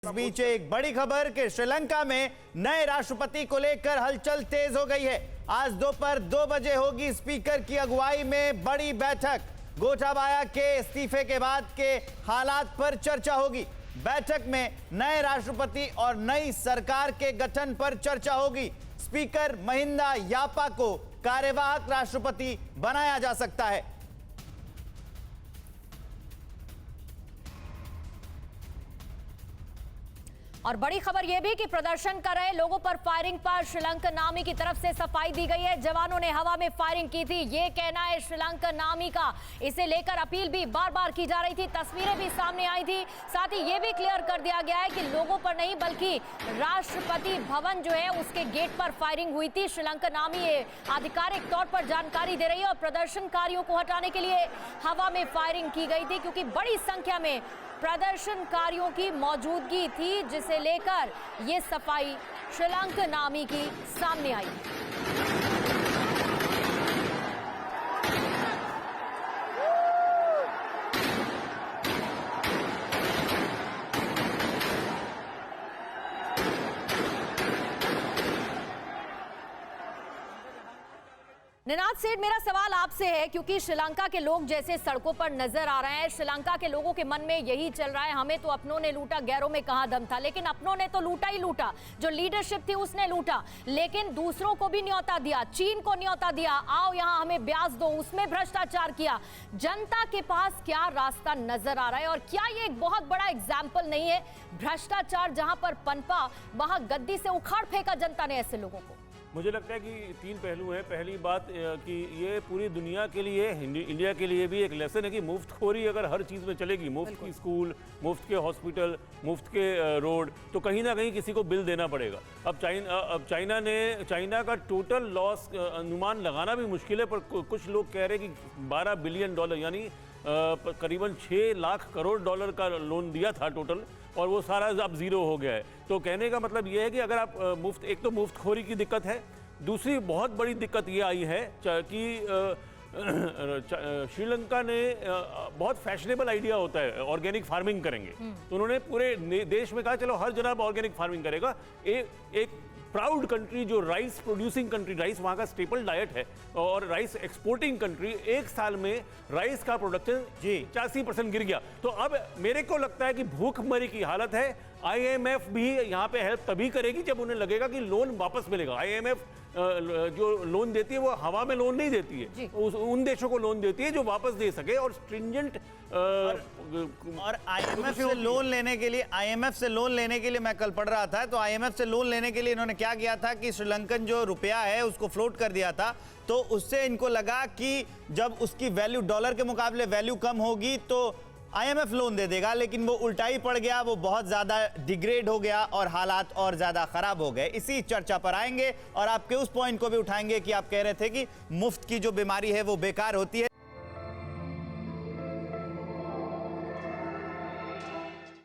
इस बीच एक बड़ी खबर कि श्रीलंका में नए राष्ट्रपति को लेकर हलचल तेज हो गई है। आज दोपहर 2 बजे होगी स्पीकर की अगुवाई में बड़ी बैठक। गोटाबाया के इस्तीफे के बाद के हालात पर चर्चा होगी। बैठक में नए राष्ट्रपति और नई सरकार के गठन पर चर्चा होगी। स्पीकर महिंदा यापा को कार्यवाहक राष्ट्रपति बनाया जा सकता है। और बड़ी खबर यह भी कि प्रदर्शन कर रहे लोगों पर फायरिंग पर श्रीलंकन आर्मी की तरफ से सफाई दी गई है। जवानों ने हवा में फायरिंग की थी, ये कहना है श्रीलंकन आर्मी का। इसे लेकर अपील भी बार बार की जा रही थी, तस्वीरें भी सामने आई थी। साथ ही ये भी क्लियर कर दिया गया है कि लोगों पर नहीं बल्कि राष्ट्रपति भवन जो है उसके गेट पर फायरिंग हुई थी। श्रीलंकन आर्मी आधिकारिक तौर पर जानकारी दे रही है और प्रदर्शनकारियों को हटाने के लिए हवा में फायरिंग की गई थी, क्योंकि बड़ी संख्या में प्रदर्शनकारियों की मौजूदगी थी, जिसे लेकर ये सफाई श्रीलंकन आर्मी की सामने आई है। निनाद सेठ, मेरा सवाल आपसे है, क्योंकि श्रीलंका के लोग जैसे सड़कों पर नजर आ रहे हैं, श्रीलंका के लोगों के मन में यही चल रहा है, हमें तो अपनों ने लूटा, गैरों में कहां दम था। लेकिन अपनों ने तो लूटा ही लूटा, जो लीडरशिप थी उसने लूटा, लेकिन दूसरों को भी न्योता दिया, चीन को न्योता दिया, आओ यहां हमें ब्याज दो, उसमें भ्रष्टाचार किया। जनता के पास क्या रास्ता नजर आ रहा है और क्या ये एक बहुत बड़ा एग्जाम्पल नहीं है? भ्रष्टाचार जहां पर पनपा वहां गद्दी से उखाड़ फेंका जनता ने ऐसे लोगों को। मुझे लगता है कि 3 पहलू हैं। पहली बात कि ये पूरी दुनिया के लिए, इंडिया के लिए भी एक लेसन है कि मुफ्तखोरी अगर हर चीज़ में चलेगी, मुफ्त की स्कूल, मुफ्त के हॉस्पिटल, मुफ्त के रोड, तो कहीं ना कहीं किसी को बिल देना पड़ेगा। अब चाइना का टोटल लॉस अनुमान लगाना भी मुश्किल है, पर कुछ लोग कह रहे हैं कि $12 बिलियन यानी करीबन 6 लाख करोड़ डॉलर का लोन दिया था टोटल, और वो सारा अब ज़ीरो हो गया है। तो कहने का मतलब ये है कि अगर आप एक तो मुफ्तखोरी की दिक्कत है, दूसरी बहुत बड़ी दिक्कत ये आई है कि श्रीलंका ने बहुत फैशनेबल आइडिया होता है ऑर्गेनिक फार्मिंग करेंगे, तो उन्होंने पूरे देश में कहा चलो हर जगह ऑर्गेनिक फार्मिंग करेगा। एक प्राउड कंट्री जो राइस प्रोड्यूसिंग कंट्री, राइस वहाँ का स्टेपल डाइट है और राइस एक्सपोर्टिंग कंट्री, एक साल में राइस का प्रोडक्शन 85% गिर गया। तो अब मेरे को लगता है कि भूखमरी की हालत है। IMF भी यहाँ पे हेल्प तभी करेगी जब उन्हें लगेगा कि लोन वापस मिलेगा। IMF जो लोन देती है वो हवा में लोन नहीं देती है, उन देशों को लोन देती है जो वापस दे सके और स्ट्रिंजेंट। और IMF से लोन लेने के लिए मैं कल पढ़ रहा था, तो IMF से लोन लेने के लिए इन्होंने क्या किया था कि श्रीलंकन जो रुपया है उसको फ्लोट कर दिया था। तो उससे इनको लगा कि जब उसकी वैल्यू डॉलर के मुकाबले वैल्यू कम होगी तो IMF लोन दे देगा, लेकिन वो उल्टा ही पड़ गया, वो बहुत ज्यादा डिग्रेड हो गया और हालात और ज्यादा खराब हो गए। इसी चर्चा पर आएंगे और आपके उस पॉइंट को भी उठाएंगे कि आप कह रहे थे कि मुफ्त की जो बीमारी है वो बेकार होती है।